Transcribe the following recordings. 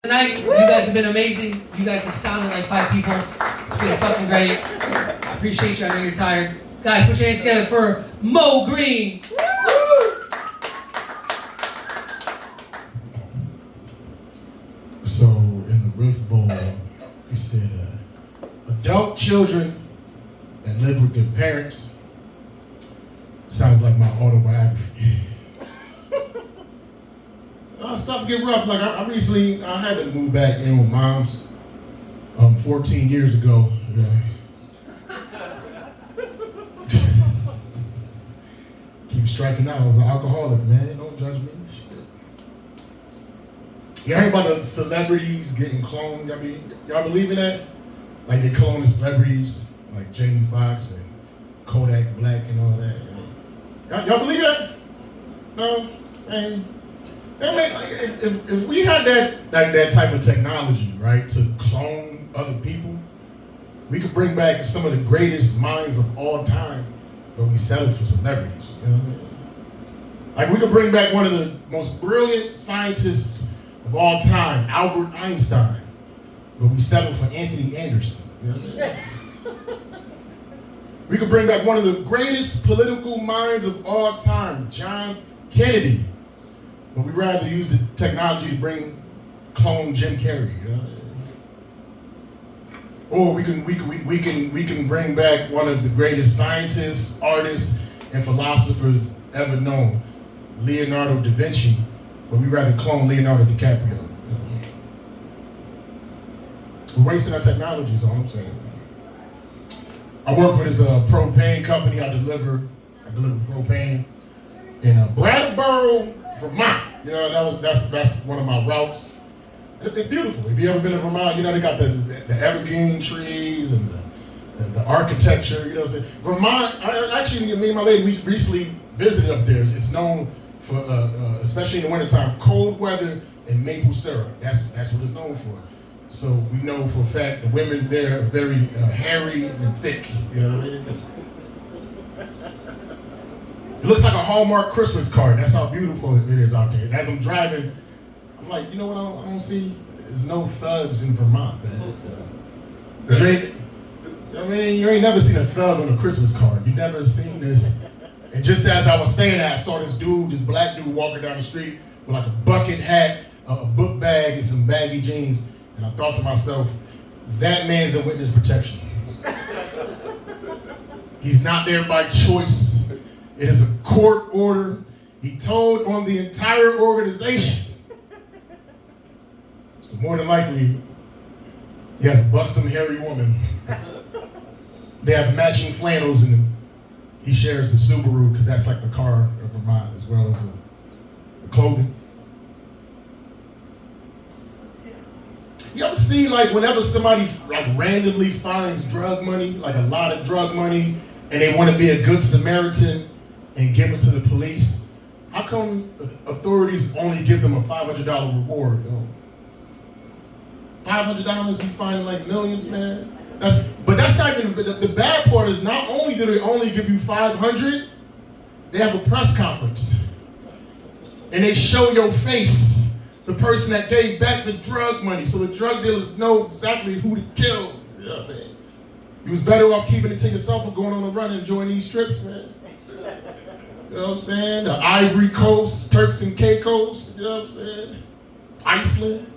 Tonight, you guys have been amazing. You guys have sounded like 5 people. It's been fucking great. I appreciate you. I know you're tired. Guys, put your hands together for Mo Green. So, in the Rift Bowl, he said, adult children that live with their parents sounds like my autobiography. Stuff get rough. Like I recently, I had to move back in with moms 14 years ago. Yeah. Keep striking out. I was an alcoholic, man. Don't judge me. Shit. You heard about the celebrities getting cloned? I mean, y'all believe in that? Like they clone the celebrities, like Jamie Foxx and Kodak Black and all that. Y'all believe that? No? Man. I mean, if we had that type of technology, right, to clone other people, we could bring back some of the greatest minds of all time, but we settle for celebrities. You know what I mean? Like we could bring back one of the most brilliant scientists of all time, Albert Einstein, but we settle for Anthony Anderson. You know what I mean? We could bring back one of the greatest political minds of all time, John Kennedy. But we'd rather use the technology to clone Jim Carrey, you know? Or we can bring back one of the greatest scientists, artists, and philosophers ever known, Leonardo da Vinci, but we'd rather clone Leonardo DiCaprio. You know? We're wasting our technology, is all I'm saying. I work for this propane company. I deliver propane in Brattleboro, Vermont. You know, that's one of my routes. It's beautiful. If you ever been to Vermont, you know they got the evergreen trees and the architecture. You know what I'm saying? Vermont. Actually, me and my lady, we recently visited up there. It's known for, especially in the wintertime, cold weather and maple syrup. That's what it's known for. So we know for a fact the women there are very hairy and thick. You know what I mean? It looks like a Hallmark Christmas card. That's how beautiful it is out there. And as I'm driving, I'm like, you know what I don't see? There's no thugs in Vermont, man. You ain't never seen a thug on a Christmas card. You never seen this. And just as I was saying that, I saw this black dude walking down the street with like a bucket hat, a book bag, and some baggy jeans. And I thought to myself, that man's in witness protection. He's not there by choice. It is a court order. He told on the entire organization. So more than likely, he has a buxom, hairy woman. They have matching flannels, and he shares the Subaru because that's like the car of Vermont, as well as the clothing. You ever see, like, whenever somebody like randomly finds drug money, like a lot of drug money, and they want to be a good Samaritan and give it to the police, how come authorities only give them a $500 reward? $500, you find like millions, man. But that's not even, the bad part is not only do they only give you $500, they have a press conference. And they show your face, the person that gave back the drug money, so the drug dealers know exactly who to kill. Yeah, man. You was better off keeping it to yourself or going on a run and enjoying these trips, man. You know what I'm saying? The Ivory Coast, Turks and Caicos, you know what I'm saying? Iceland.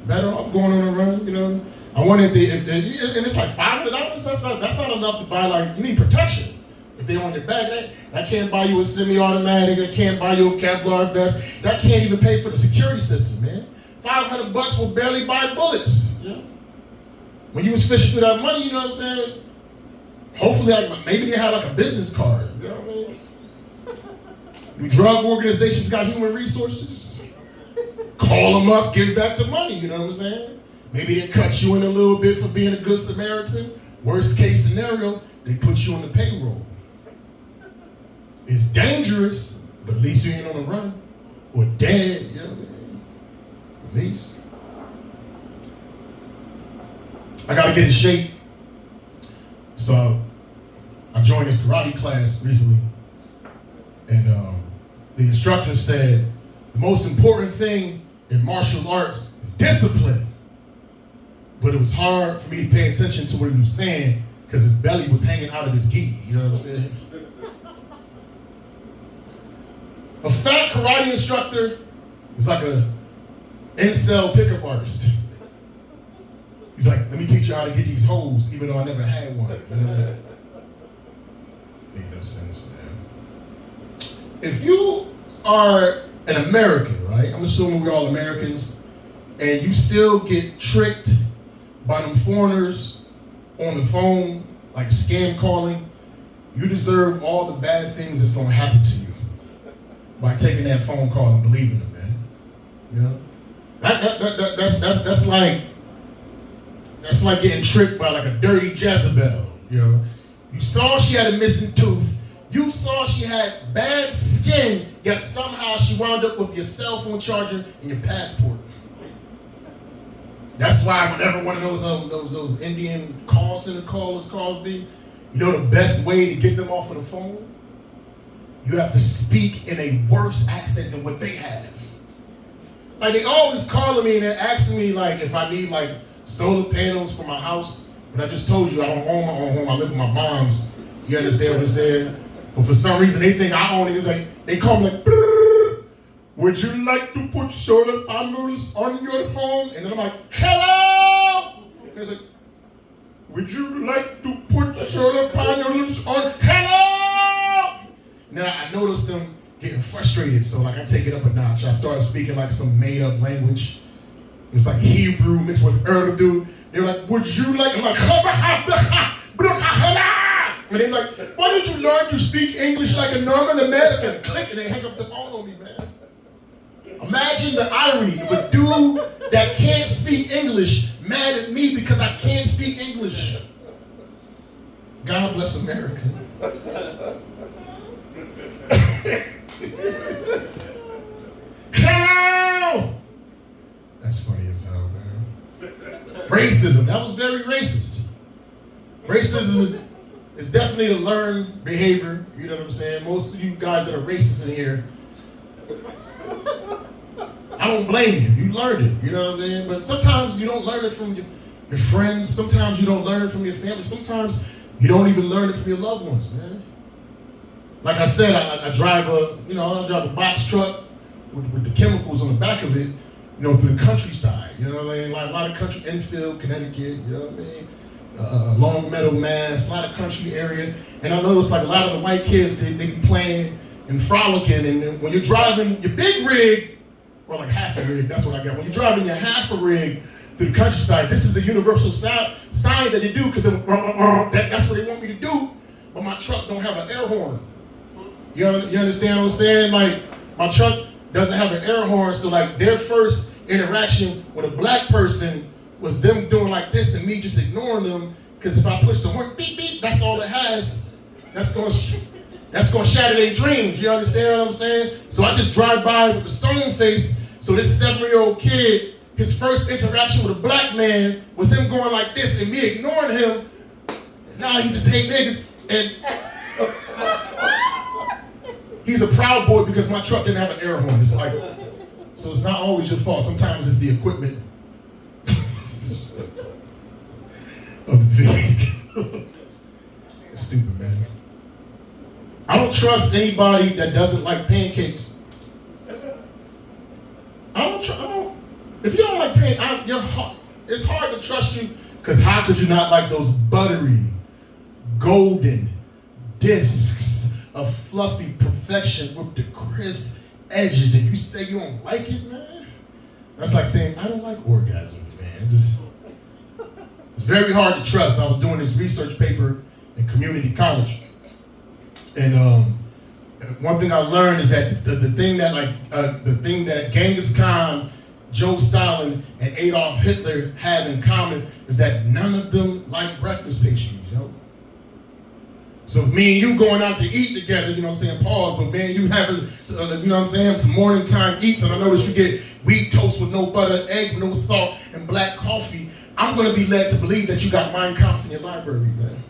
Better off going on a run, you know? I wonder if they and it's like $500, that's not enough to buy, like, you need protection. If they on your back, that can't buy you a semi-automatic, that can't buy you a Kevlar vest, that can't even pay for the security system, man. $500 will barely buy bullets. Yeah. When you was fishing through that money, you know what I'm saying? Hopefully, like, maybe they had like a business card. You know what I mean? Do drug organizations got human resources? Call them up, give back the money. You know what I'm saying? Maybe they cut you in a little bit for being a good Samaritan. Worst case scenario, they put you on the payroll. It's dangerous, but at least you ain't on the run or dead. You know what I mean? At least. I gotta get in shape. So I joined this karate class recently, and the instructor said the most important thing in martial arts is discipline. But it was hard for me to pay attention to what he was saying because his belly was hanging out of his gi. You know what I'm saying? A fat karate instructor is like a incel pickup artist. He's like, let me teach you how to get these hoes, even though I never had one. You know? Make no sense, man. If you are an American, right? I'm assuming we're all Americans, and you still get tricked by them foreigners on the phone, like scam calling, you deserve all the bad things that's gonna happen to you by taking that phone call and believing them, man. You know? That's like getting tricked by like a dirty Jezebel, you know? You saw she had a missing tooth, you saw she had bad skin, yet somehow she wound up with your cell phone charger and your passport. That's why whenever one of those Indian call center calls me, you know the best way to get them off of the phone? You have to speak in a worse accent than what they have. Like they always calling me and they're asking me like if I need like solar panels for my house. But I just told you I don't own my own home. I live with my mom's. You understand what I'm saying? But for some reason they think I own it. It's like they call me like, would you like to put solar panels on your home? And then I'm like, hello! And it's like, would you like to put solar panels on? Hello! Now I noticed them getting frustrated, so like I take it up a notch. I started speaking like some made up language. It was like Hebrew mixed with Urdu. They were like, would you like, I'm like, and they're like, why don't you learn to speak English like a normal American? Click, and they hang up the phone on me, man. Imagine the irony of a dude that can't speak English mad at me because I can't speak English. God bless America. Hello! That's funny as hell, man. Racism, that was very racist. Racism is definitely a learned behavior, you know what I'm saying? Most of you guys that are racist in here, I don't blame you. You learned it, you know what I'm saying? But sometimes you don't learn it from your friends. Sometimes you don't learn it from your family. Sometimes you don't even learn it from your loved ones, man. Like I said, I drive a box truck with the chemicals on the back of it, you know, through the countryside. You know what I mean? Like a lot of country, Enfield, Connecticut, you know what I mean? Long Meadow, Mass, a lot of country area. And I noticed like a lot of the white kids, they be playing and frolicking. And when you're driving your big rig, or like half a rig, that's what I got. When you're driving your half a rig through the countryside, this is a universal sign that they do because that's what they want me to do. But my truck don't have an air horn. You understand what I'm saying? Like my truck doesn't have an air horn, so like their first interaction with a black person was them doing like this and me just ignoring them. Because if I push the horn, beep beep, that's all it has. That's gonna shatter their dreams. You understand what I'm saying? So I just drive by with the stone face. So this 7-year-old kid, his first interaction with a black man was him going like this and me ignoring him. Now he just hate niggas. And he's a proud boy because my truck didn't have an air horn. It's like, so it's not always your fault. Sometimes it's the equipment of the vehicle. It's stupid, man. I don't trust anybody that doesn't like pancakes. If you don't like pancakes, it's hard to trust you, because how could you not like those buttery, golden discs of fluffy perfection with the crisp edges, and you say you don't like it, man? That's like saying, I don't like orgasms, man. It's very hard to trust. I was doing this research paper in community college. And one thing I learned is that the thing that Genghis Khan, Joe Stalin, and Adolf Hitler had in common is that none of them like breakfast pastries, you know? So me and you going out to eat together, you know what I'm saying, pause, but man, you having, you know what I'm saying, some morning time eats, and I notice you get wheat toast with no butter, egg, no salt, and black coffee. I'm gonna be led to believe that you got Mein Kampf in your library, man.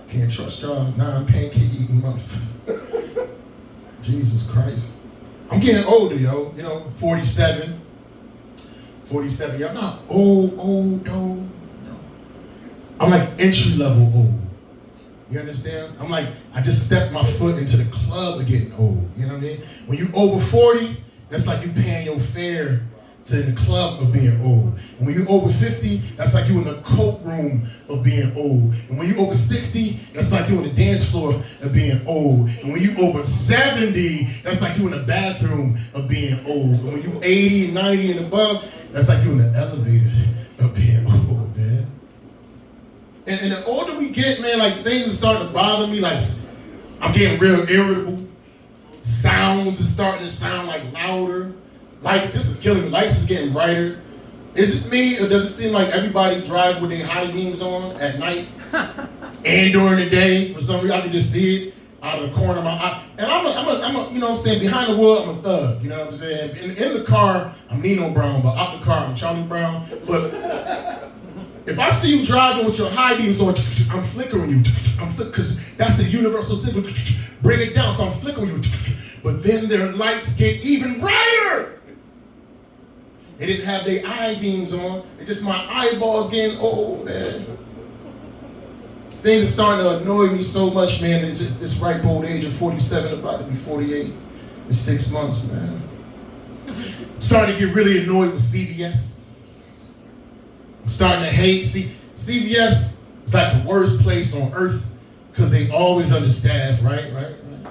Can't trust y'all non-pancake eating motherfuckers. Jesus Christ. I'm getting older, yo. 47. 47. I'm not old, though. I'm like entry level old. You understand? I'm like, I just stepped my foot into the club of getting old. You know what I mean? When you over 40, that's like you paying your fare to the club of being old. And when you over 50, that's like you in the coat room of being old. And when you over 60, that's like you on the dance floor of being old. And when you over 70, that's like you in the bathroom of being old. And when you 80 and 90 and above, that's like you in the elevator of being old, man. And the older we get, man, like things are starting to bother me. Like I'm getting real irritable. Sounds are starting to sound like louder. Lights, this is killing me. Lights is getting brighter. Is it me, or does it seem like everybody drive with their high beams on at night and during the day? For some reason, I can just see it out of the corner of my eye. And I'm a, you know what I'm saying, behind the wheel, I'm a thug, you know what I'm saying? In the car, I'm Nino Brown, but out the car, I'm Charlie Brown. But if I see you driving with your high beams on, I'm flickering you. Because that's the universal signal. Bring it down, so I'm flickering you. But then their lights get even brighter. They didn't have their eye beams on. It's just my eyeballs getting old, man. Things are starting to annoy me so much, man. At this ripe old age of 47, about to be 48 in 6 months, man. I'm starting to get really annoyed with CVS. I'm starting to hate CVS. It's like the worst place on earth because they always understaffed, right? And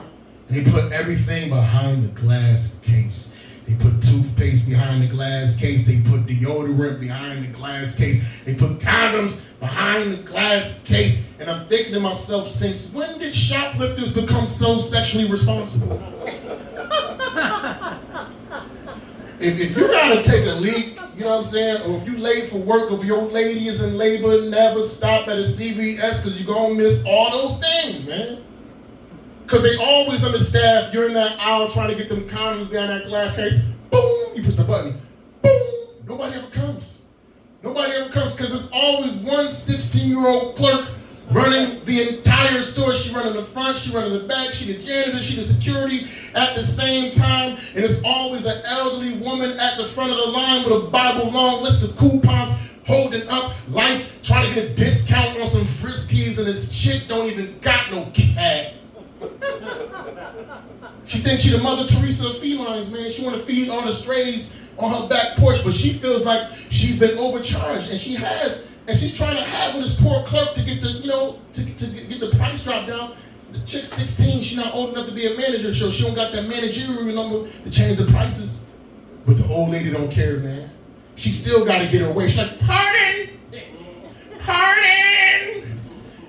they put everything behind the glass case. They put toothpaste behind the glass case. They put deodorant behind the glass case. They put condoms behind the glass case. And I'm thinking to myself, since when did shoplifters become so sexually responsible? If you gotta take a leak, you know what I'm saying? Or if you late for work, if your lady is in labor, never stop at a CVS because you're gonna miss all those things, man. Because they always understaffed. You're in that aisle trying to get them condoms behind that glass case. Boom! You push the button. Boom! Nobody ever comes. Nobody ever comes because it's always one 16-year-old clerk running the entire store. She running the front, she running the back, she the janitor, she the security at the same time. And it's always an elderly woman at the front of the line with a Bible long list of coupons holding up life, trying to get a discount on some Friskies, and this chick don't even got no cat. She thinks she the Mother Teresa of felines, man. She want to feed all the strays on her back porch, but she feels like she's been overcharged, and she has, and she's trying to have with this poor clerk to get the, to get the price drop down. The chick's 16, she's not old enough to be a manager, so she don't got that managerial number to change the prices. But the old lady don't care, man. She still got to get her way. She's like, pardon.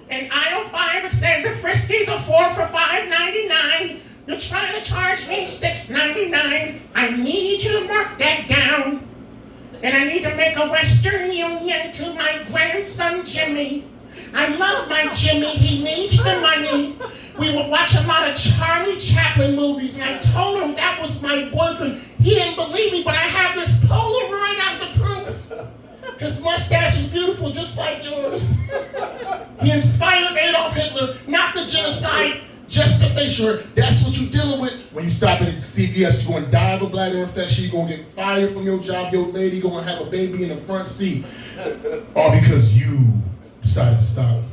In aisle 5, it says the Friskies are 4 for $5.99. You're trying to charge me $6.99. I need you to mark that down. And I need to make a Western Union to my grandson, Jimmy. I love my Jimmy. He needs the money. We would watch a lot of Charlie Chaplin movies, and I told him that was my boyfriend. He didn't believe me, but I have this Polaroid as the proof. His mustache was beautiful, just like yours. He inspired Adolf Hitler, not the genocide, just the facial. That's what you're dealing with when you stop at CVS. You're going to die of a bladder infection. You're going to get fired from your job. Your lady going to have a baby in the front seat. All because you decided to stop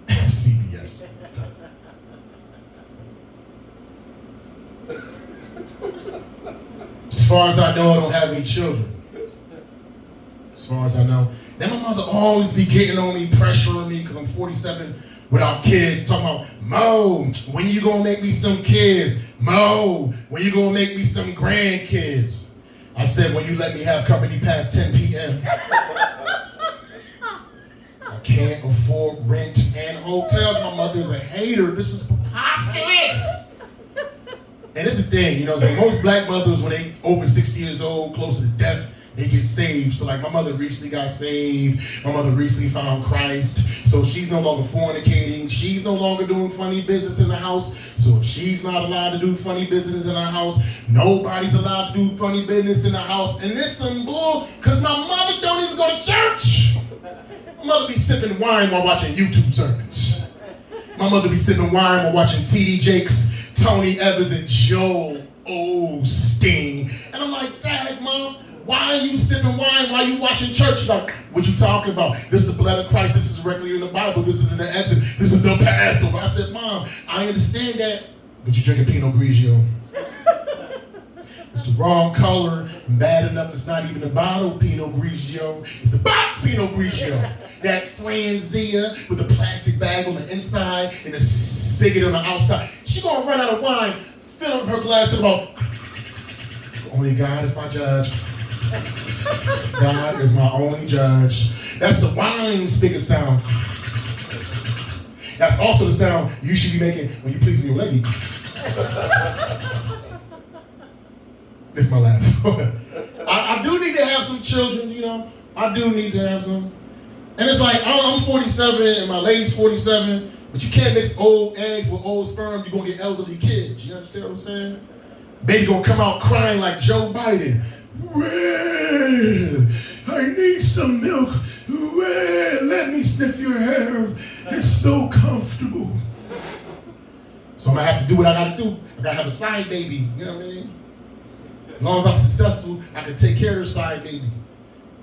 at CVS. As far as I know, I don't have any children. As far as I know. Then my mother always be getting on me, pressuring me, because I'm 47 without kids, talking about, Mo, when you gonna make me some kids? Mo, when you gonna make me some grandkids? I said, when you let me have company past 10 p.m. I can't afford rent and hotels. My mother's a hater. This is preposterous. And it's the thing, so most black mothers, when they over 60 years old, close to death, they get saved. So like my mother recently got saved. My mother recently found Christ. So she's no longer fornicating. She's no longer doing funny business in the house. So if she's not allowed to do funny business in the house, nobody's allowed to do funny business in the house. And this some bull, because my mother don't even go to church. My mother be sipping wine while watching YouTube sermons. My mother be sipping wine while watching TD Jakes Tony Evans and Joel Osteen. And I'm like, Dad, Mom, why are you sipping wine while you watching church? She's like, what you talking about? This is the blood of Christ. This is directly in the Bible. This is in the Exodus. This is the Passover. I said, Mom, I understand that, but you're drinking Pinot Grigio. It's the wrong color. Bad enough it's not even the bottle Pinot Grigio. It's the box Pinot Grigio. That Franzia with the plastic bag on the inside and the spigot on the outside. She gonna run out of wine, fill up her glass to about, only God is my judge. God is my only judge. That's the wine spigot sound. That's also the sound you should be making when you pleasing your lady. This is my last one. I do need to have some children, you know. I do need to have some. And it's like, I'm 47 and my lady's 47, but you can't mix old eggs with old sperm. You're going to get elderly kids. You understand what I'm saying? Baby going to come out crying like Joe Biden. Well, I need some milk. Well, let me sniff your hair. It's so comfortable. So I'm going to have to do what I got to do. I got to have a side baby. You know what I mean? As long as I'm successful, I can take care of her side baby.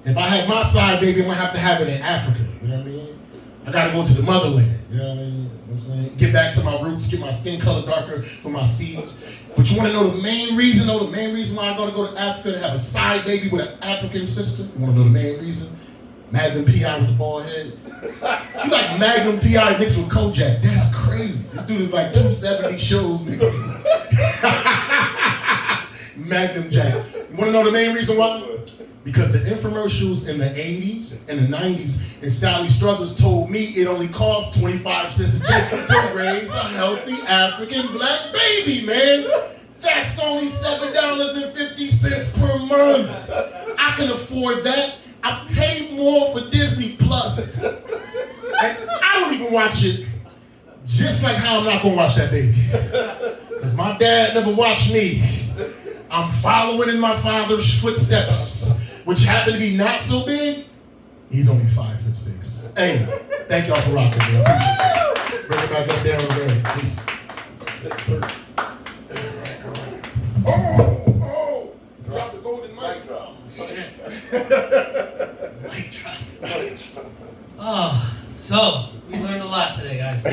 If I have my side baby, I'm gonna have to have it in Africa. You know what I mean? I gotta go to the motherland. You know what I mean? You know what I'm saying? Get back to my roots, get my skin color darker for my seeds. But you wanna know the main reason, though? The main reason why I'm gonna go to Africa to have a side baby with an African sister? You wanna know the main reason? Magnum P.I. with the bald head. You like Magnum P.I. mixed with Kojak. That's crazy. This dude is like 270 shows mixed. Magnum Jack. You want to know the main reason why? Because the infomercials in the 80s and the 90s and Sally Struthers told me it only costs 25 cents a day to raise a healthy African black baby, man. That's only $7.50 per month. I can afford that. I pay more for Disney Plus. And I don't even watch it. Just like how I'm not going to watch that baby. Because my dad never watched me. I'm following in my father's footsteps, which happen to be not so big. He's only 5'6". Hey, thank y'all for rocking me. I appreciate it. Bring it back up there over there, please. Oh, drop the golden mic drop. Mic drop. Oh, so we learned a lot today, guys.